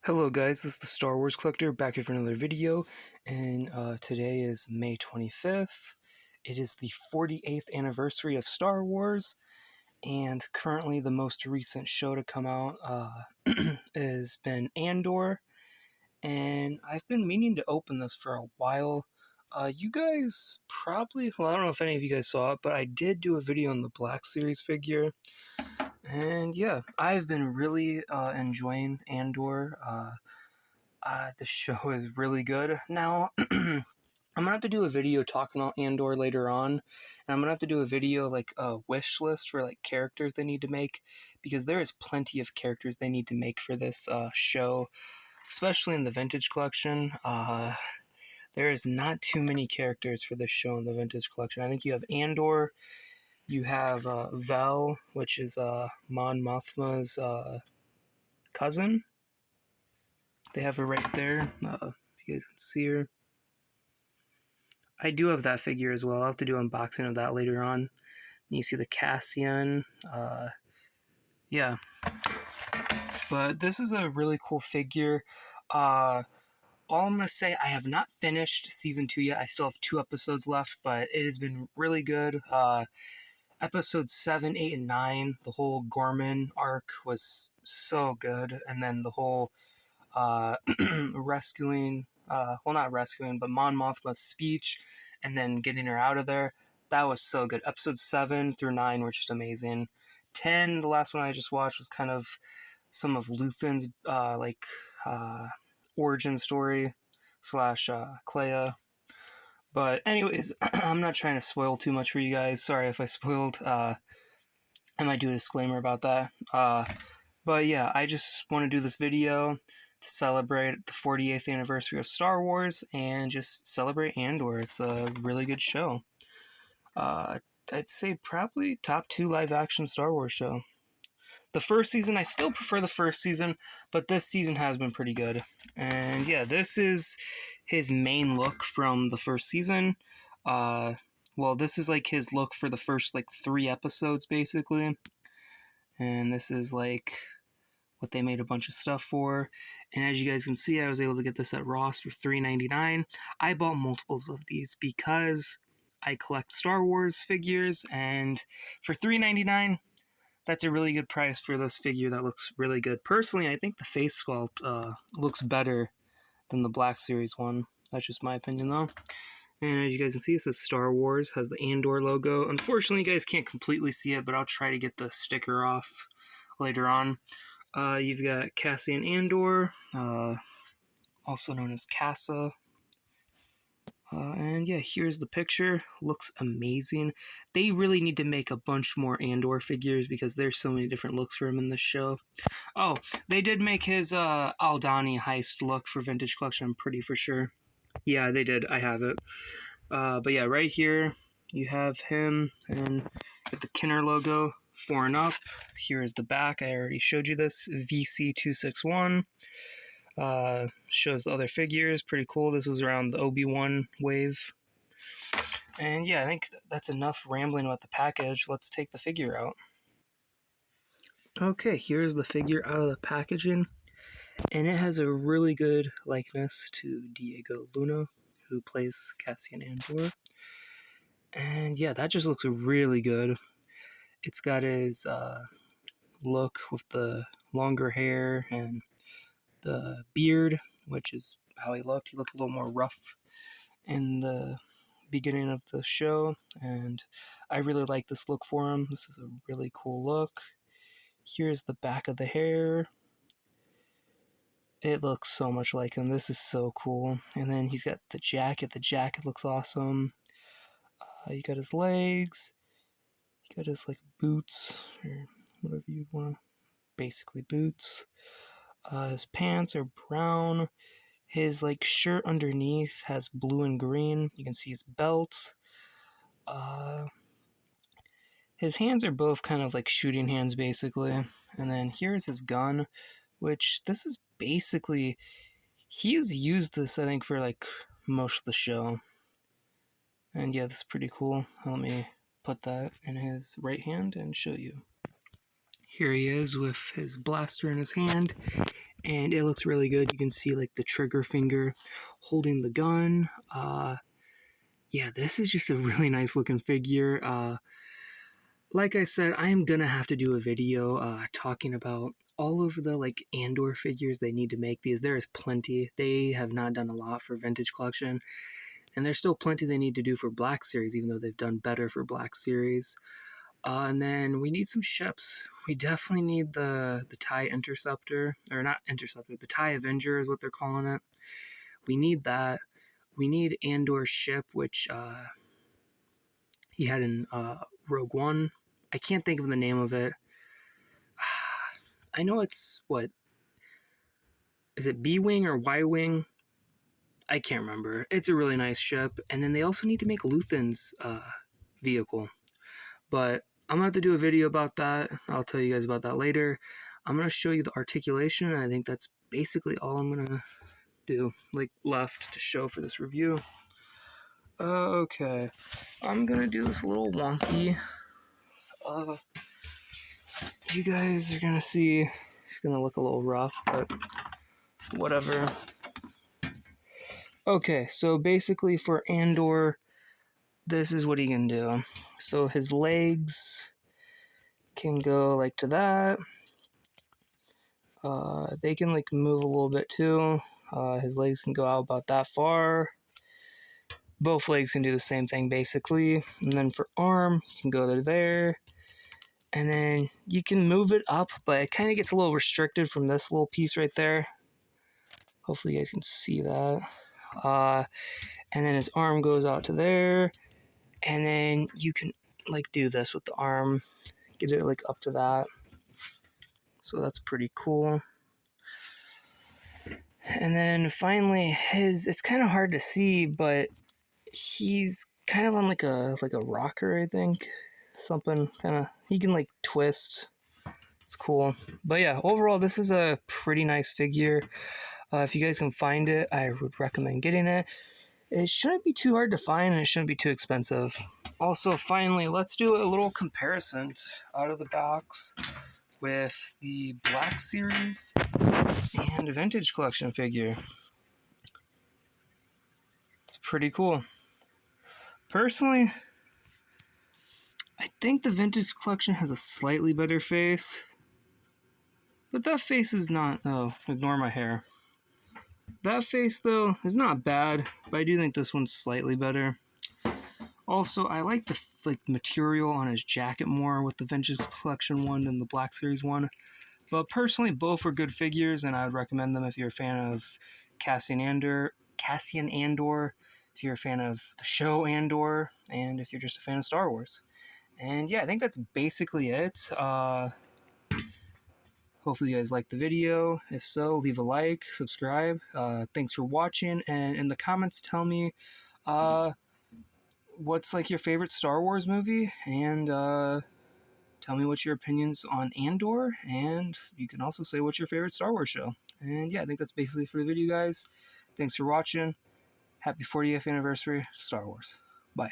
Hello guys, this is the Star Wars Collector back here for another video, and today is May 25th. It is the 48th anniversary of Star Wars, and currently the most recent show to come out has been Andor, and I've been meaning to open this for a while. You guys probably, well, I don't know if any of you guys saw it, but I did do a video on the Black Series figure. And yeah, I've been really enjoying Andor. The show is really good. Now, I'm gonna have to do a video talking about Andor later on, and I'm gonna have to do a video like a wish list for like characters they need to make, because there is plenty of characters they need to make for this show, especially in the vintage collection. There is not too many characters for this show in the vintage collection. I think you have Andor. You have Vel, which is Mon Mothma's cousin. They have her right there, if you guys can see her. I do have that figure as well. I'll have to do an unboxing of that later on. You see the Cassian. Yeah. But this is a really cool figure. All I'm going to say, I have not finished Season 2 yet. I still have 2 episodes left, but it has been really good. Episodes 7, 8, and 9, the whole Gorman arc was so good. And then the whole rescuing, well, not rescuing, but Mon Mothma's speech and then getting her out of there. That was so good. Episodes 7 through 9 were just amazing. 10, the last one I just watched, was kind of some of Luthen's origin story / Clea. But anyways, I'm not trying to spoil too much for you guys. Sorry if I spoiled. I might do a disclaimer about that. But yeah, I just want to do this video to celebrate the 48th anniversary of Star Wars and just celebrate Andor. It's a really good show. I'd say probably top 2 live-action Star Wars show. The first season, I still prefer the first season, but this season has been pretty good. And yeah, this is his main look from the first season. Well, this is like his look for the first like 3 episodes, basically. And this is like what they made a bunch of stuff for. And as you guys can see, I was able to get this at Ross for $3.99. I bought multiples of these because I collect Star Wars figures, and for $3.99, that's a really good price for this figure that looks really good. Personally, I think the face sculpt looks better than the Black Series one. That's just my opinion, though. And as you guys can see, it says Star Wars, has the Andor logo. Unfortunately, you guys can't completely see it, but I'll try to get the sticker off later on. You've got Cassian Andor, also known as Cassa. And yeah, here's the picture. Looks amazing. They really need to make a bunch more Andor figures because there's so many different looks for him in this show. Oh, they did make his Aldani heist look for Vintage Collection, I'm pretty for sure. Yeah, they did. I have it. But yeah, right here you have him and with the Kinner logo, 4 and up. Here is the back. I already showed you this. VC261. Shows the other figures. Pretty cool. This was around the Obi-Wan wave. And yeah, I think that's enough rambling about the package. Let's take the figure out. Okay, here's the figure out of the packaging. And it has a really good likeness to Diego Luna, who plays Cassian Andor. And yeah, that just looks really good. It's got his look with the longer hair and the beard, which is how he looked. He looked a little more rough in the beginning of the show, and I really like this look for him. This is a really cool look. Here's the back of the hair. It looks so much like him. This is so cool. And then he's got the jacket. The jacket looks awesome. You got his legs. You got his like boots, or whatever you want to, basically boots. His pants are brown. His like shirt underneath has blue and green. You can see his belt. His hands are both kind of like shooting hands, basically. And then here's his gun, which this is basically, he's used this, I think, for like most of the show. And yeah, this is pretty cool. Let me put that in his right hand and show you. Here he is with his blaster in his hand. and it looks really good. You can see like the trigger finger holding the gun. Yeah, this is just a really nice looking figure. Like I said, I am gonna have to do a video talking about all of the like Andor figures they need to make, because there is plenty. They have not done a lot for Vintage Collection, and there's still plenty they need to do for Black Series, even though they've done better for Black Series. And then we need some ships. We definitely need the TIE Interceptor, or not Interceptor, the TIE Avenger is what they're calling it. We need that. We need Andor's ship, which he had in Rogue One. I can't think of the name of it. I know it's, what, is it B-Wing or Y-Wing? I can't remember. It's a really nice ship. And then they also need to make Luthen's vehicle. But I'm going to have to do a video about that. I'll tell you guys about that later. I'm going to show you the articulation, and I think that's basically all I'm going to do, like, left to show for this review. Okay. I'm going to do this a little wonky. You guys are going to see it's going to look a little rough, but whatever. Okay, so basically for Andor, this is what he can do. So his legs can go like to that. They can like move a little bit too. His legs can go out about that far. Both legs can do the same thing basically. And then for arm, you can go to there. And then you can move it up, but it kind of gets a little restricted from this little piece right there. Hopefully you guys can see that. And then his arm goes out to there. And then you can like do this with the arm. Get it like up to that. So that's pretty cool. And then finally it's kind of hard to see, but he's kind of on like a rocker, I think. Something kind of, he can like twist. It's cool. But yeah, overall this is a pretty nice figure. If you guys can find it, I would recommend getting it. It shouldn't be too hard to find, and it shouldn't be too expensive. Also, finally, let's do a little comparison out of the box with the Black Series and Vintage Collection figure. It's pretty cool. Personally, I think the Vintage Collection has a slightly better face, but that face is not... Oh, ignore my hair. That face, though, is not bad, but I do think this one's slightly better. Also, I like the material on his jacket more with the Vintage Collection one than the Black Series one. But personally, both are good figures, and I would recommend them if you're a fan of Cassian Andor, if you're a fan of the show Andor, and if you're just a fan of Star Wars. And yeah, I think that's basically it. Hopefully you guys liked the video. If so, leave a like, subscribe. Thanks for watching, and in the comments tell me what's like your favorite Star Wars movie, and tell me what your opinions on Andor, and you can also say what's your favorite Star Wars show. And yeah, I think that's basically for the video, guys. Thanks for watching. Happy 40th anniversary, Star Wars. Bye.